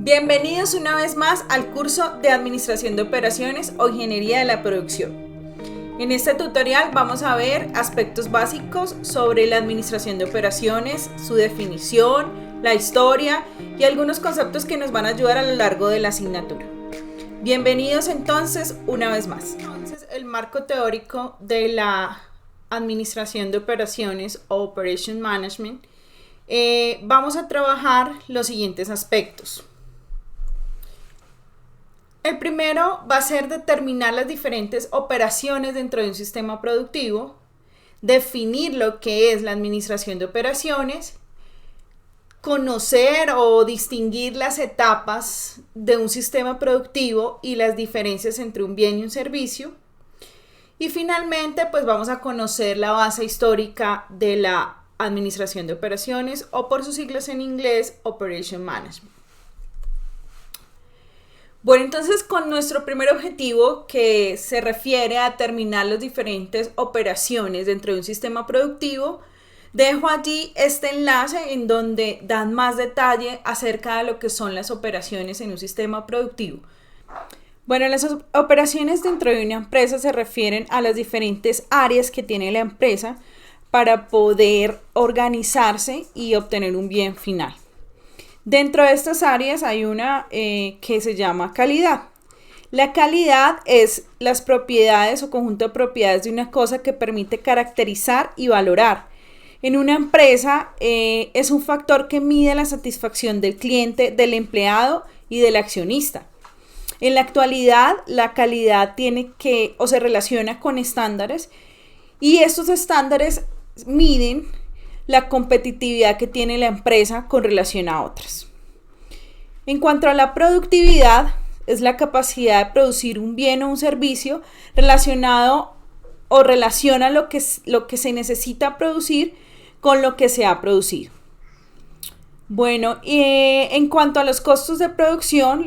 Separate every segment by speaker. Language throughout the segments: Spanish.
Speaker 1: Bienvenidos una vez más al curso de Administración de Operaciones o Ingeniería de la Producción. En este tutorial vamos a ver aspectos básicos sobre la administración de operaciones, su definición, la historia y algunos conceptos que nos van a ayudar a lo largo de la asignatura. Bienvenidos entonces una vez más. Entonces, el marco teórico de la administración de operaciones o Operation Management, vamos a trabajar los siguientes aspectos. El primero va a ser determinar las diferentes operaciones dentro de un sistema productivo, definir lo que es la administración de operaciones, conocer o distinguir las etapas de un sistema productivo y las diferencias entre un bien y un servicio. Y finalmente, pues vamos a conocer la base histórica de la administración de operaciones o por sus siglas en inglés, Operation Management. Bueno, entonces con nuestro primer objetivo, que se refiere a determinar las diferentes operaciones dentro de un sistema productivo, dejo allí este enlace en donde dan más detalle acerca de lo que son las operaciones en un sistema productivo. Bueno, las operaciones dentro de una empresa se refieren a las diferentes áreas que tiene la empresa para poder organizarse y obtener un bien final. Dentro de estas áreas hay una que se llama calidad. La calidad es las propiedades o conjunto de propiedades de una cosa que permite caracterizar y valorar. En una empresa es un factor que mide la satisfacción del cliente, del empleado y del accionista. En la actualidad, la calidad se relaciona con estándares y estos estándares miden la competitividad que tiene la empresa con relación a otras. En cuanto a la productividad, es la capacidad de producir un bien o un servicio relacionado o relaciona lo que se necesita producir con lo que se ha producido. Bueno, en cuanto a los costos de producción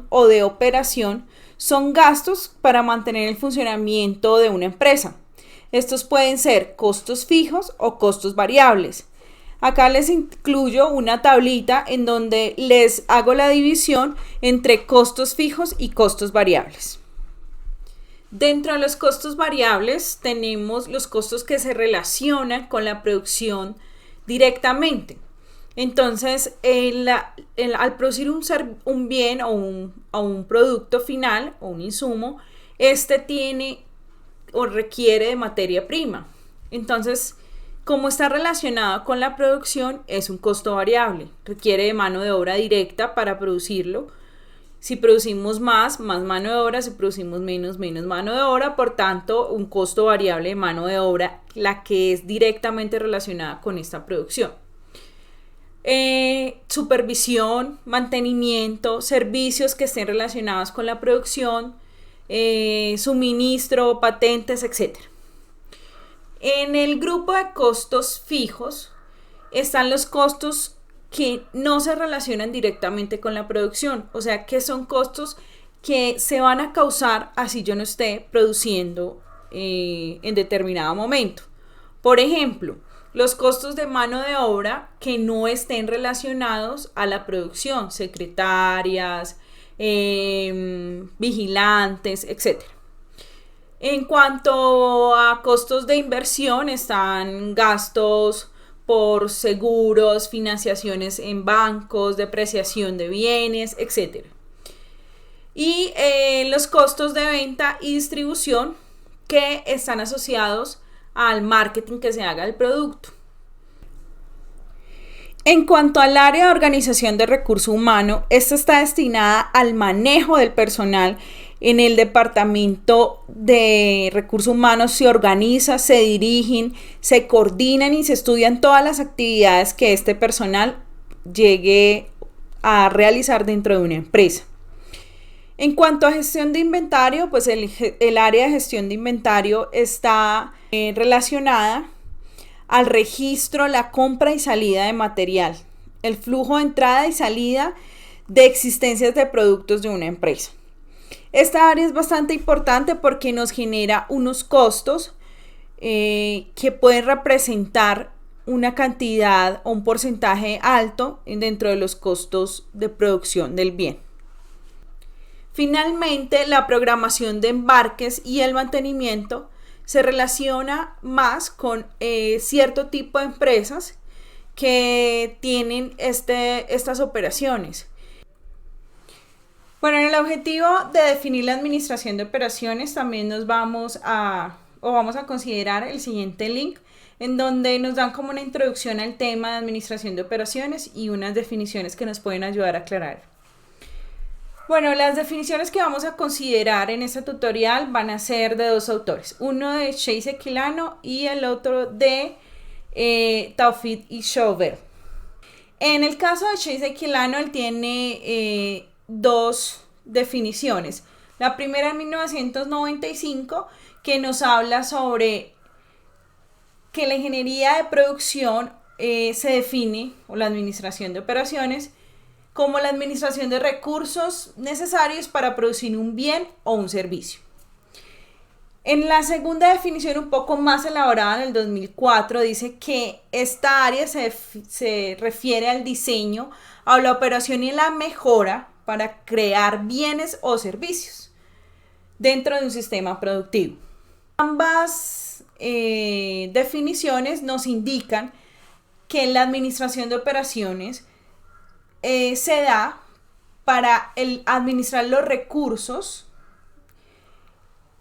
Speaker 1: o de operación son gastos para mantener el funcionamiento de una empresa. Estos pueden ser costos fijos o costos variables. Acá les incluyo una tablita en donde les hago la división entre costos fijos y costos variables. Dentro de los costos variables tenemos los costos que se relacionan con la producción directamente. Entonces, al producir un bien o un producto final o un insumo, este tiene o requiere de materia prima. Entonces, como está relacionado con la producción, es un costo variable. Requiere de mano de obra directa para producirlo. Si producimos más mano de obra. Si producimos menos mano de obra. Por tanto, un costo variable de mano de obra, la que es directamente relacionada con esta producción. Supervisión, mantenimiento, servicios que estén relacionados con la producción, suministro, patentes, etc. En el grupo de costos fijos están los costos que no se relacionan directamente con la producción, o sea que son costos que se van a causar así yo no esté produciendo en determinado momento. Por ejemplo, los costos de mano de obra que no estén relacionados a la producción, secretarias, vigilantes, etc. En cuanto a costos de inversión, están gastos por seguros, financiaciones en bancos, depreciación de bienes, etc. Y los costos de venta y distribución que están asociados al marketing que se haga del producto. En cuanto al área de organización de recurso humano, esta está destinada al manejo del personal. En el departamento de recursos humanos se organiza, se dirigen, se coordinan y se estudian todas las actividades que este personal llegue a realizar dentro de una empresa. En cuanto a gestión de inventario, pues el área de gestión de inventario está relacionada al registro, la compra y salida de material, el flujo de entrada y salida de existencias de productos de una empresa. Esta área es bastante importante porque nos genera unos costos que pueden representar una cantidad o un porcentaje alto dentro de los costos de producción del bien. Finalmente, la programación de embarques y el mantenimiento se relaciona más con cierto tipo de empresas que tienen estas operaciones. Bueno, en el objetivo de definir la administración de operaciones también vamos a considerar el siguiente link, en donde nos dan como una introducción al tema de administración de operaciones y unas definiciones que nos pueden ayudar a aclarar. Bueno, las definiciones que vamos a considerar en este tutorial van a ser de dos autores, uno de Chase Quilano y el otro de Taufik Issawel. En el caso de Chase Quilano, él tiene dos definiciones. La primera en 1995, que nos habla sobre que la ingeniería de producción se define, o la administración de operaciones, como la administración de recursos necesarios para producir un bien o un servicio. En la segunda definición, un poco más elaborada en el 2004, dice que esta área se refiere al diseño, a la operación y la mejora para crear bienes o servicios dentro de un sistema productivo. Ambas definiciones nos indican que la administración de operaciones se da para administrar los recursos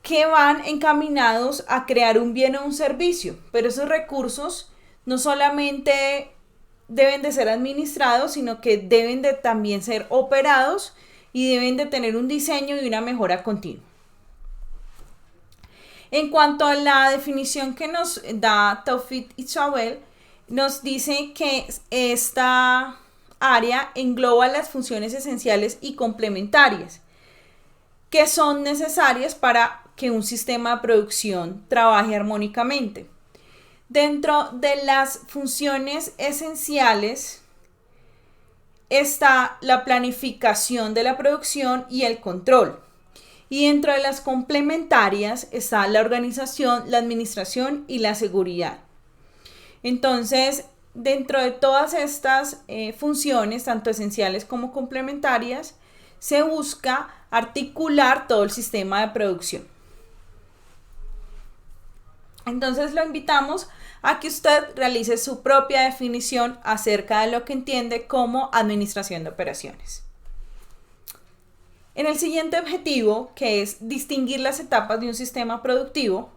Speaker 1: que van encaminados a crear un bien o un servicio, pero esos recursos no solamente deben de ser administrados, sino que deben de también ser operados y deben de tener un diseño y una mejora continua. En cuanto a la definición que nos da Taufik Issawel, nos dice que esta área engloba las funciones esenciales y complementarias que son necesarias para que un sistema de producción trabaje armónicamente. Dentro de las funciones esenciales está la planificación de la producción y el control. Y dentro de las complementarias está la organización, la administración y la seguridad. Entonces, dentro de todas estas funciones, tanto esenciales como complementarias, se busca articular todo el sistema de producción. Entonces lo invitamos a que usted realice su propia definición acerca de lo que entiende como administración de operaciones. En el siguiente objetivo, que es distinguir las etapas de un sistema productivo,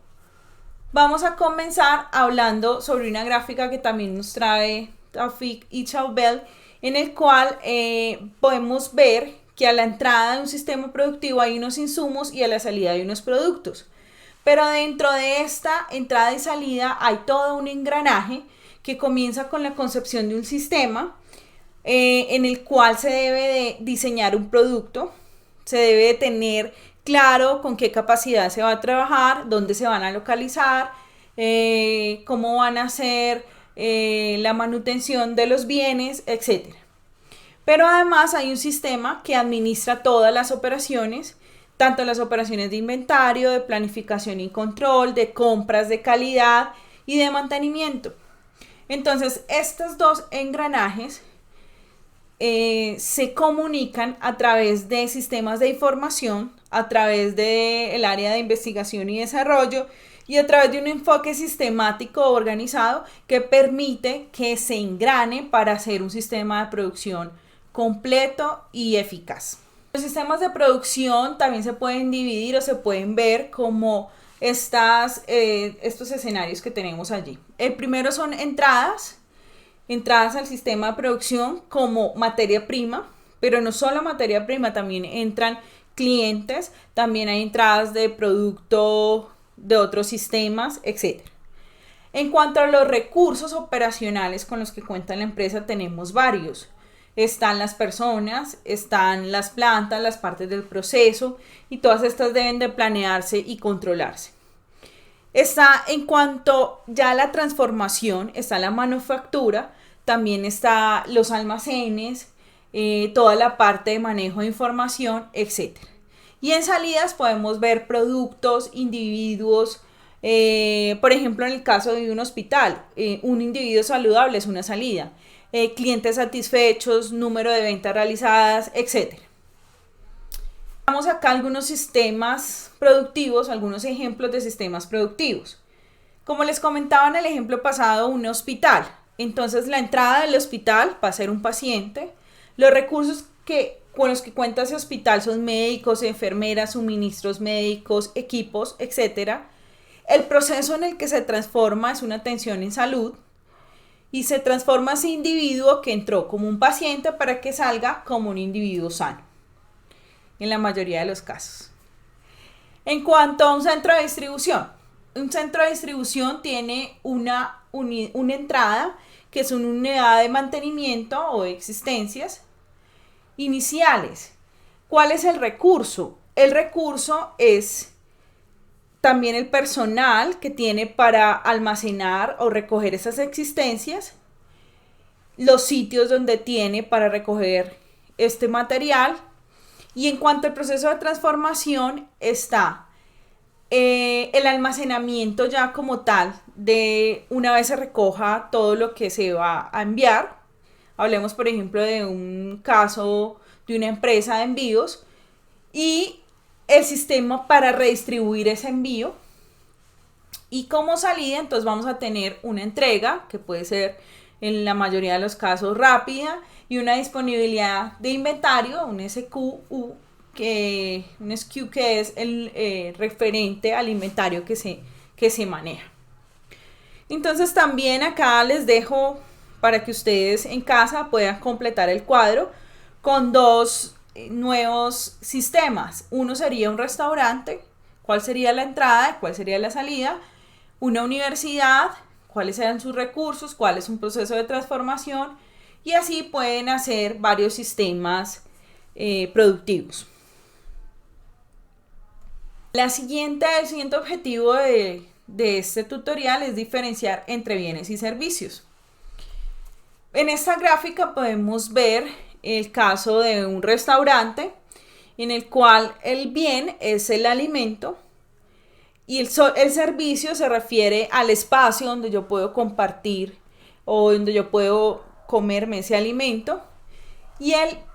Speaker 1: vamos a comenzar hablando sobre una gráfica que también nos trae Taufik Issawel, en el cual podemos ver que a la entrada de un sistema productivo hay unos insumos y a la salida hay unos productos. Pero dentro de esta entrada y salida hay todo un engranaje que comienza con la concepción de un sistema en el cual se debe de diseñar un producto, se debe de tener claro con qué capacidad se va a trabajar, dónde se van a localizar, cómo van a hacer la manutención de los bienes, etc. Pero además hay un sistema que administra todas las operaciones, tanto las operaciones de inventario, de planificación y control, de compras de calidad y de mantenimiento. Entonces, estos dos engranajes se comunican a través de sistemas de información, a través del área de investigación y desarrollo y a través de un enfoque sistemático organizado que permite que se engrane para hacer un sistema de producción completo y eficaz. Los sistemas de producción también se pueden dividir o se pueden ver como estos escenarios que tenemos allí. El primero son entradas al sistema de producción como materia prima, pero no solo materia prima, también entran clientes, también hay entradas de producto de otros sistemas, etc. En cuanto a los recursos operacionales con los que cuenta la empresa, tenemos varios. Están las personas, están las plantas, las partes del proceso y todas estas deben de planearse y controlarse. Está en cuanto ya a la transformación, está la manufactura, también está los almacenes, toda la parte de manejo de información, etc. Y en salidas podemos ver productos, individuos, Por ejemplo, en el caso de un hospital, un individuo saludable es una salida, clientes satisfechos, número de ventas realizadas, etc. Vamos acá algunos sistemas productivos, algunos ejemplos de sistemas productivos. Como les comentaba en el ejemplo pasado, un hospital. Entonces la entrada del hospital va a ser un paciente. Los recursos con los que cuenta ese hospital son médicos, enfermeras, suministros médicos, equipos, etc. El proceso en el que se transforma es una atención en salud y se transforma ese individuo que entró como un paciente para que salga como un individuo sano, en la mayoría de los casos. En cuanto a un centro de distribución, un centro de distribución tiene una entrada que es una unidad de mantenimiento o de existencias iniciales. ¿Cuál es el recurso? El recurso es también el personal que tiene para almacenar o recoger esas existencias, los sitios donde tiene para recoger este material. Y en cuanto al proceso de transformación está el almacenamiento ya como tal, de una vez se recoja todo lo que se va a enviar. Hablemos, por ejemplo, de un caso de una empresa de envíos y el sistema para redistribuir ese envío. Y como salida, entonces vamos a tener una entrega que puede ser en la mayoría de los casos rápida y una disponibilidad de inventario, un SKU, un SKU que es el referente al inventario que se maneja. Entonces también acá les dejo para que ustedes en casa puedan completar el cuadro con dos nuevos sistemas. Uno sería un restaurante, cuál sería la entrada, cuál sería la salida. Una universidad, cuáles serán sus recursos, cuál es un proceso de transformación, y así pueden hacer varios sistemas productivos. El siguiente objetivo de este tutorial es diferenciar entre bienes y servicios. En esta gráfica podemos ver el caso de un restaurante en el cual el bien es el alimento y el servicio se refiere al espacio donde yo puedo compartir o donde yo puedo comerme ese alimento.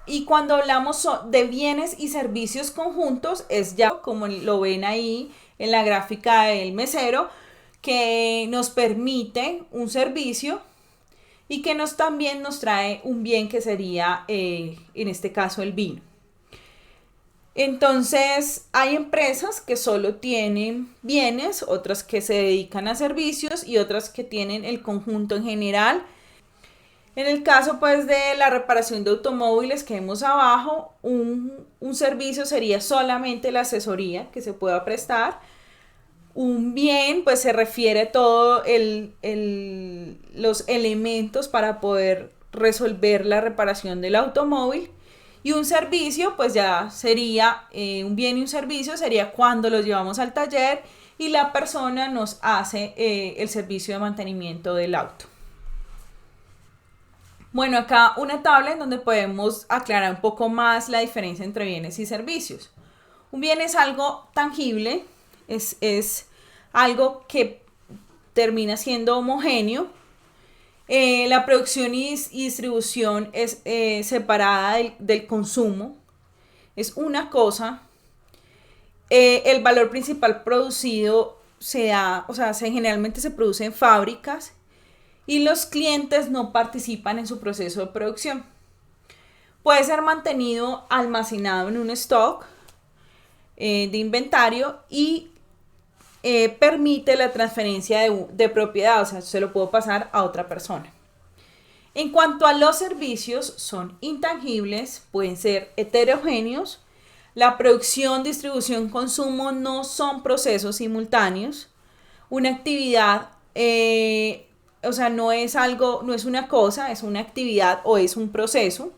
Speaker 1: Y cuando hablamos de bienes y servicios conjuntos, es ya como lo ven ahí en la gráfica del mesero, que nos permite un servicio y que también nos trae un bien que sería, en este caso, el vino. Entonces, hay empresas que solo tienen bienes, otras que se dedican a servicios y otras que tienen el conjunto en general. En el caso pues de la reparación de automóviles que vemos abajo, un servicio sería solamente la asesoría que se pueda prestar. Un bien pues se refiere a todos los elementos para poder resolver la reparación del automóvil. Y un servicio pues ya sería, un bien y un servicio sería cuando los llevamos al taller y la persona nos hace el servicio de mantenimiento del auto. Bueno, acá una tabla en donde podemos aclarar un poco más la diferencia entre bienes y servicios. Un bien es algo tangible, es algo que termina siendo homogéneo. La producción y distribución es separada del consumo, es una cosa. El valor principal producido generalmente se produce en fábricas y los clientes no participan en su proceso de producción. Puede ser mantenido almacenado en un stock de inventario y permite la transferencia de propiedad, o sea, se lo puedo pasar a otra persona. En cuanto a los servicios, son intangibles, pueden ser heterogéneos. La producción, distribución, consumo no son procesos simultáneos. Una actividad, no es una cosa, es una actividad o es un proceso.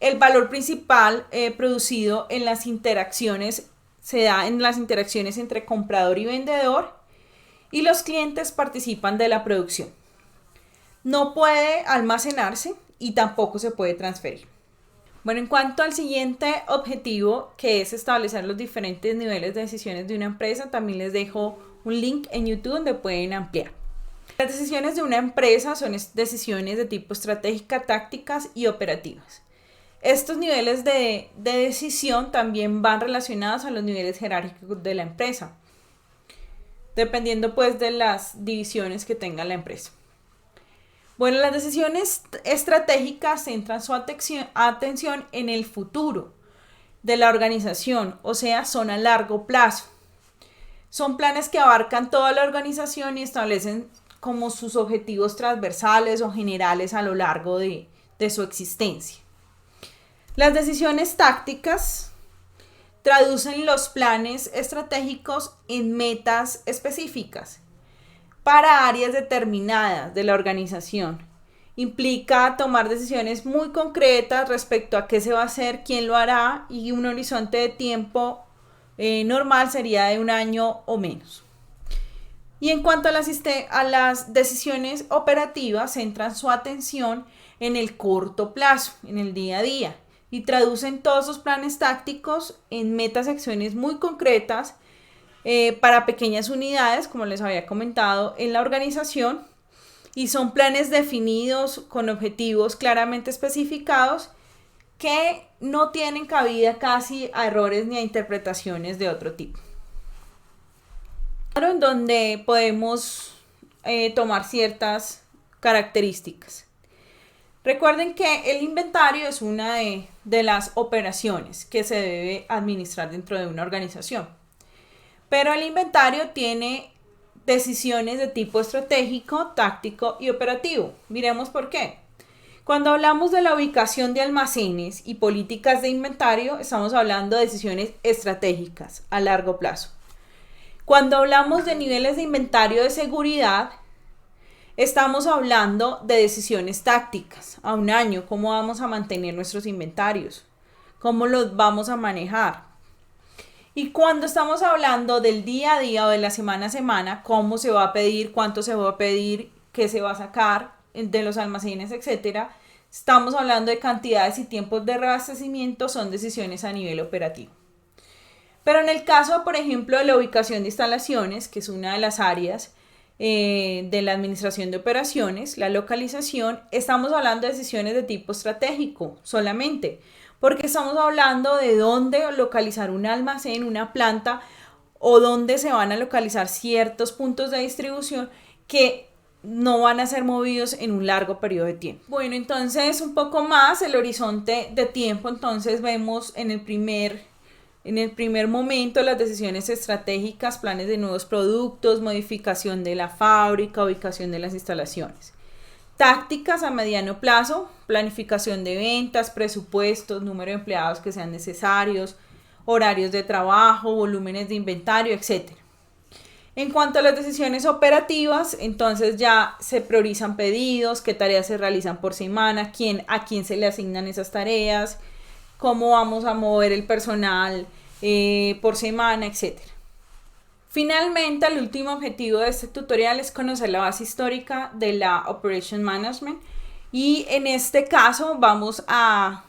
Speaker 1: El valor principal producido en las interacciones se da en las interacciones entre comprador y vendedor y los clientes participan de la producción. No puede almacenarse y tampoco se puede transferir. Bueno, en cuanto al siguiente objetivo, que es establecer los diferentes niveles de decisiones de una empresa, también les dejo un link en YouTube donde pueden ampliar. Las decisiones de una empresa son decisiones de tipo estratégica, tácticas y operativas. Estos niveles de decisión también van relacionados a los niveles jerárquicos de la empresa, dependiendo pues de las divisiones que tenga la empresa. Bueno, las decisiones estratégicas centran su atención en el futuro de la organización, o sea, son a largo plazo. Son planes que abarcan toda la organización y establecen como sus objetivos transversales o generales a lo largo de su existencia. Las decisiones tácticas traducen los planes estratégicos en metas específicas para áreas determinadas de la organización. Implica tomar decisiones muy concretas respecto a qué se va a hacer, quién lo hará, y un horizonte de tiempo normal sería de un año o menos. Y en cuanto a las decisiones operativas, centran su atención en el corto plazo, en el día a día, y traducen todos sus planes tácticos en metas, acciones muy concretas para pequeñas unidades, como les había comentado, en la organización, y son planes definidos con objetivos claramente especificados que no tienen cabida casi a errores ni a interpretaciones de otro tipo. En donde podemos tomar ciertas características. Recuerden que el inventario es una de las operaciones que se debe administrar dentro de una organización. Pero el inventario tiene decisiones de tipo estratégico, táctico y operativo. Miremos por qué. Cuando hablamos de la ubicación de almacenes y políticas de inventario, estamos hablando de decisiones estratégicas a largo plazo. Cuando hablamos de niveles de inventario de seguridad, estamos hablando de decisiones tácticas a un año, cómo vamos a mantener nuestros inventarios, cómo los vamos a manejar. Y cuando estamos hablando del día a día o de la semana a semana, cómo se va a pedir, cuánto se va a pedir, qué se va a sacar de los almacenes, etc. Estamos hablando de cantidades y tiempos de reabastecimiento, son decisiones a nivel operativo. Pero en el caso, por ejemplo, de la ubicación de instalaciones, que es una de las áreas de la administración de operaciones, la localización, estamos hablando de decisiones de tipo estratégico solamente, porque estamos hablando de dónde localizar un almacén, una planta, o dónde se van a localizar ciertos puntos de distribución que no van a ser movidos en un largo periodo de tiempo. Bueno, entonces un poco más el horizonte de tiempo, entonces vemos en el primer momento las decisiones estratégicas, planes de nuevos productos, modificación de la fábrica, ubicación de las instalaciones. Tácticas a mediano plazo, planificación de ventas, presupuestos, número de empleados que sean necesarios, horarios de trabajo, volúmenes de inventario, etc. En cuanto a las decisiones operativas, entonces ya se priorizan pedidos, qué tareas se realizan por semana, a quién se le asignan esas tareas, cómo vamos a mover el personal por semana, etc. Finalmente, el último objetivo de este tutorial es conocer la base histórica de la Operation Management, y en este caso vamos a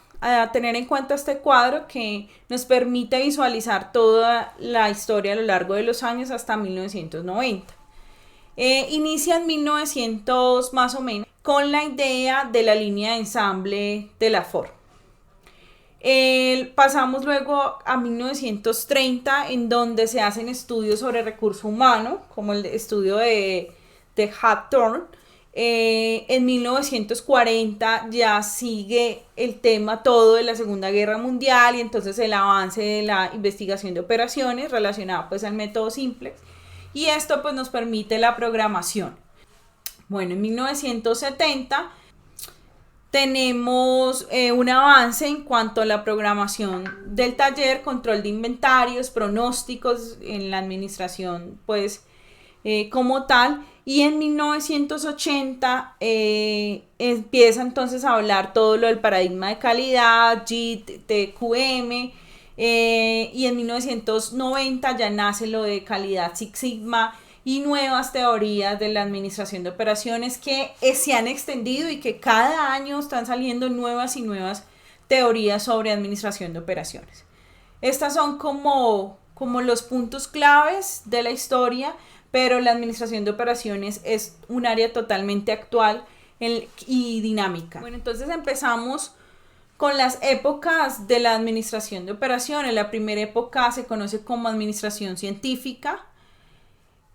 Speaker 1: tener en cuenta este cuadro que nos permite visualizar toda la historia a lo largo de los años hasta 1990. Inicia en 1900 más o menos con la idea de la línea de ensamble de la Ford. Pasamos luego a 1930, en donde se hacen estudios sobre recurso humano, como el estudio de Hawthorne. En 1940 ya sigue el tema todo de la Segunda Guerra Mundial, y entonces el avance de la investigación de operaciones relacionada pues al método Simplex, y esto pues nos permite la programación. Bueno, en 1970 tenemos un avance en cuanto a la programación del taller, control de inventarios, pronósticos en la administración pues como tal, y en 1980 empieza entonces a hablar todo lo del paradigma de calidad, JIT, TQM, y en 1990 ya nace lo de calidad Six Sigma y nuevas teorías de la administración de operaciones que se han extendido y que cada año están saliendo nuevas y nuevas teorías sobre administración de operaciones. Estas son como los puntos claves de la historia, pero la administración de operaciones es un área totalmente actual y dinámica. Bueno, entonces empezamos con las épocas de la administración de operaciones. La primera época se conoce como administración científica,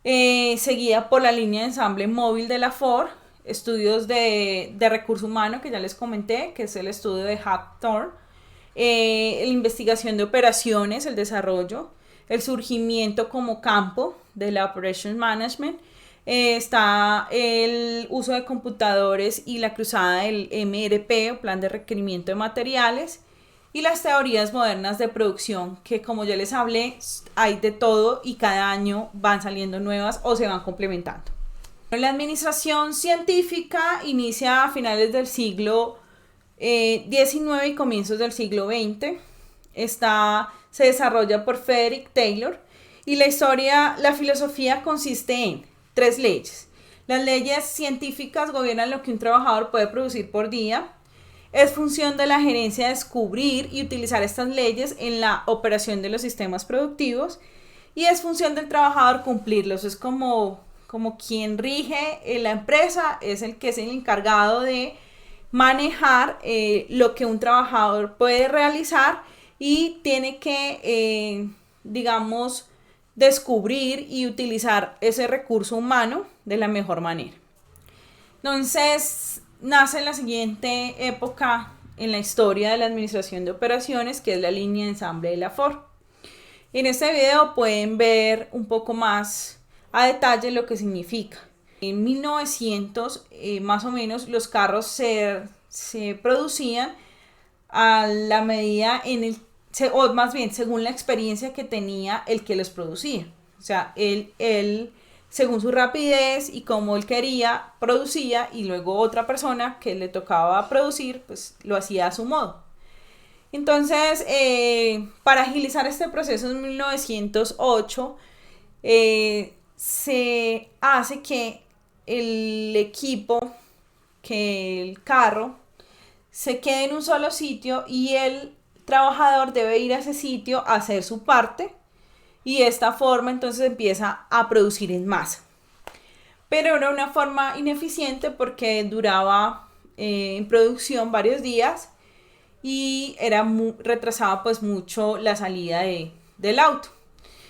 Speaker 1: seguida por la línea de ensamble móvil de la Ford, estudios de recurso humano que ya les comenté, que es el estudio de Hawthorne, la investigación de operaciones, el desarrollo, el surgimiento como campo de la Operation Management, está el uso de computadores y la cruzada del MRP, o Plan de Requerimiento de Materiales, y las teorías modernas de producción, que como ya les hablé, hay de todo y cada año van saliendo nuevas o se van complementando. La administración científica inicia a finales del siglo XIX y comienzos del siglo XX. Se desarrolla por Frederick Taylor y la filosofía consiste en 3 leyes. Las leyes científicas gobiernan lo que un trabajador puede producir por día. Es función de la gerencia descubrir y utilizar estas leyes en la operación de los sistemas productivos y es función del trabajador cumplirlos. Es como quien rige la empresa, es el que es el encargado de manejar lo que un trabajador puede realizar y tiene que, descubrir y utilizar ese recurso humano de la mejor manera. Entonces, nace la siguiente época en la historia de la administración de operaciones, que es la línea de ensamble de la Ford. En este video pueden ver un poco más a detalle lo que significa. En 1900, más o menos, los carros se producían a la medida o más bien según la experiencia que tenía el que los producía. O sea, él según su rapidez y como él quería, producía, y luego otra persona que le tocaba producir, pues lo hacía a su modo. Entonces, para agilizar este proceso en 1908, se hace que el equipo, que el carro, se quede en un solo sitio y el trabajador debe ir a ese sitio a hacer su parte y de esta forma entonces empieza a producir en masa. Pero era una forma ineficiente porque duraba en producción varios días y retrasaba pues mucho la salida del auto.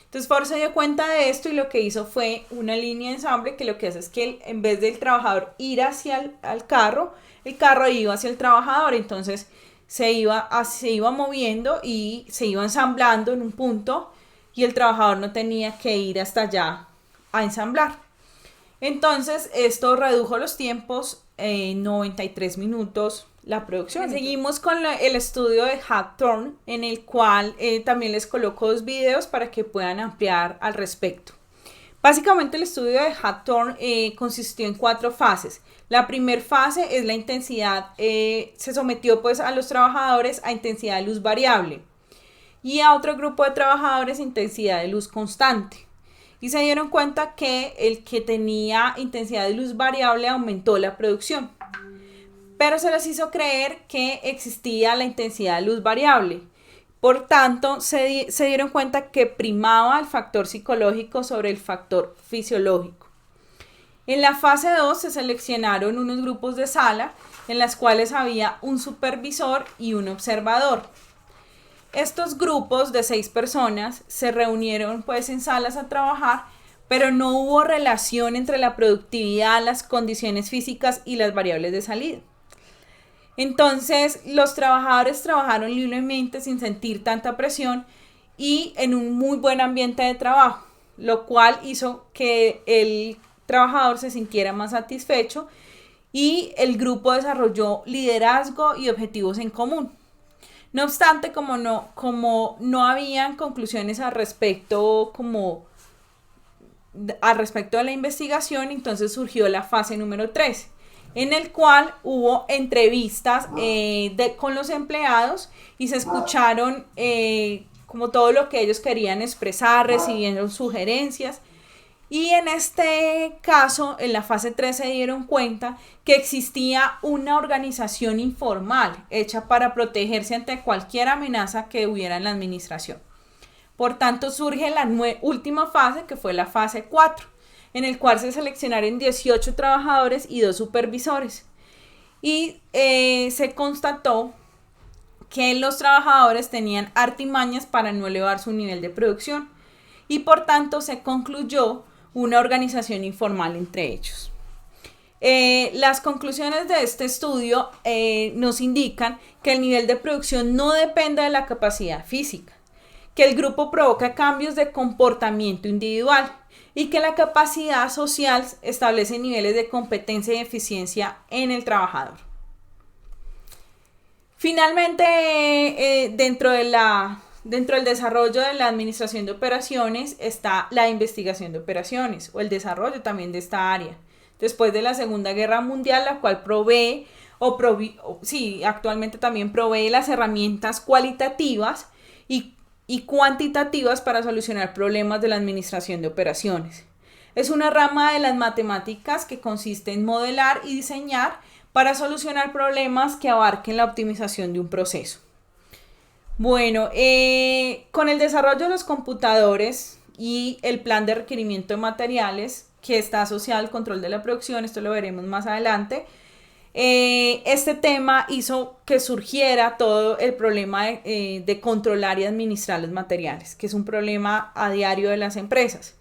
Speaker 1: Entonces Ford se dio cuenta de esto y lo que hizo fue una línea de ensamble que lo que hace es que en vez del trabajador ir hacia el carro iba hacia el trabajador. Entonces se iba moviendo y se iba ensamblando en un punto y el trabajador no tenía que ir hasta allá a ensamblar. Entonces esto redujo los tiempos en 93 minutos la producción. Seguimos con el estudio de Hawthorne, en el cual también les coloco 2 videos para que puedan ampliar al respecto. Básicamente el estudio de Hawthorne consistió en 4 fases. La primera fase es la intensidad, se sometió pues a los trabajadores a intensidad de luz variable y a otro grupo de trabajadores a intensidad de luz constante. Y se dieron cuenta que el que tenía intensidad de luz variable aumentó la producción. Pero se les hizo creer que existía la intensidad de luz variable. Por tanto, se dieron cuenta que primaba el factor psicológico sobre el factor fisiológico. En la fase 2 se seleccionaron unos grupos de sala en las cuales había un supervisor y un observador. Estos grupos de 6 personas se reunieron pues en salas a trabajar, pero no hubo relación entre la productividad, las condiciones físicas y las variables de salida. Entonces los trabajadores trabajaron libremente sin sentir tanta presión y en un muy buen ambiente de trabajo, lo cual hizo que el trabajador se sintiera más satisfecho y el grupo desarrolló liderazgo y objetivos en común. No obstante, como no habían conclusiones al respecto de la investigación, entonces surgió la fase número 3, en el cual hubo entrevistas con los empleados y se escucharon como todo lo que ellos querían expresar, recibieron sugerencias. Y en este caso, en la fase 3 se dieron cuenta que existía una organización informal hecha para protegerse ante cualquier amenaza que hubiera en la administración. Por tanto, surge la última fase, que fue la fase 4, en el cual se seleccionaron 18 trabajadores y 2 supervisores. Y se constató que los trabajadores tenían artimañas para no elevar su nivel de producción y por tanto se concluyó una organización informal entre ellos. Las conclusiones de este estudio nos indican que el nivel de producción no depende de la capacidad física, que el grupo provoca cambios de comportamiento individual y que la capacidad social establece niveles de competencia y eficiencia en el trabajador. Finalmente, dentro del desarrollo de la administración de operaciones está la investigación de operaciones o el desarrollo también de esta área. Después de la Segunda Guerra Mundial, la cual actualmente también provee las herramientas cualitativas y cuantitativas para solucionar problemas de la administración de operaciones. Es una rama de las matemáticas que consiste en modelar y diseñar para solucionar problemas que abarquen la optimización de un proceso. Bueno, con el desarrollo de los computadores y el plan de requerimiento de materiales que está asociado al control de la producción, esto lo veremos más adelante, este tema hizo que surgiera todo el problema de controlar y administrar los materiales, que es un problema a diario de las empresas.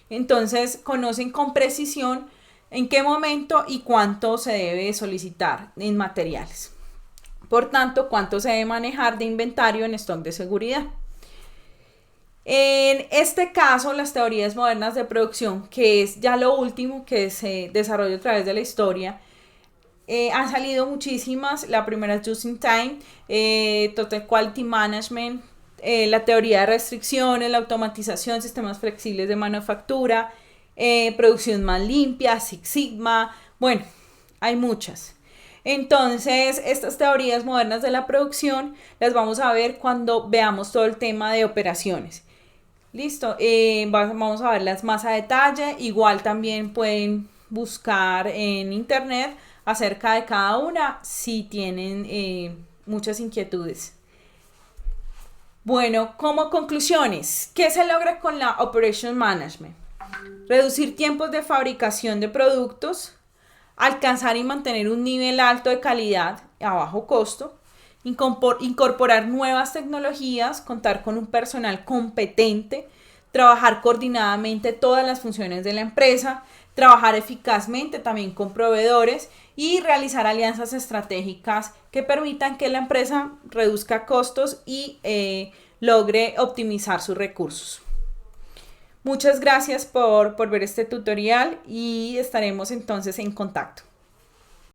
Speaker 1: Entonces, conocen con precisión en qué momento y cuánto se debe solicitar en materiales. Por tanto, cuánto se debe manejar de inventario en stock de seguridad. En este caso, las teorías modernas de producción, que es ya lo último que se desarrolla a través de la historia, han salido muchísimas. La primera es Just in Time, Total Quality Management, la teoría de restricciones, la automatización, sistemas flexibles de manufactura, producción más limpia, Six Sigma. Bueno, hay muchas. Entonces, estas teorías modernas de la producción las vamos a ver cuando veamos todo el tema de operaciones. Listo, vamos a verlas más a detalle. Igual también pueden buscar en internet acerca de cada una si tienen muchas inquietudes. Bueno, como conclusiones, ¿qué se logra con la Operation Management? Reducir tiempos de fabricación de productos, alcanzar y mantener un nivel alto de calidad a bajo costo, incorporar nuevas tecnologías, contar con un personal competente, trabajar coordinadamente todas las funciones de la empresa, trabajar eficazmente también con proveedores y realizar alianzas estratégicas que permitan que la empresa reduzca costos y logre optimizar sus recursos. Muchas gracias por ver este tutorial y estaremos entonces en contacto.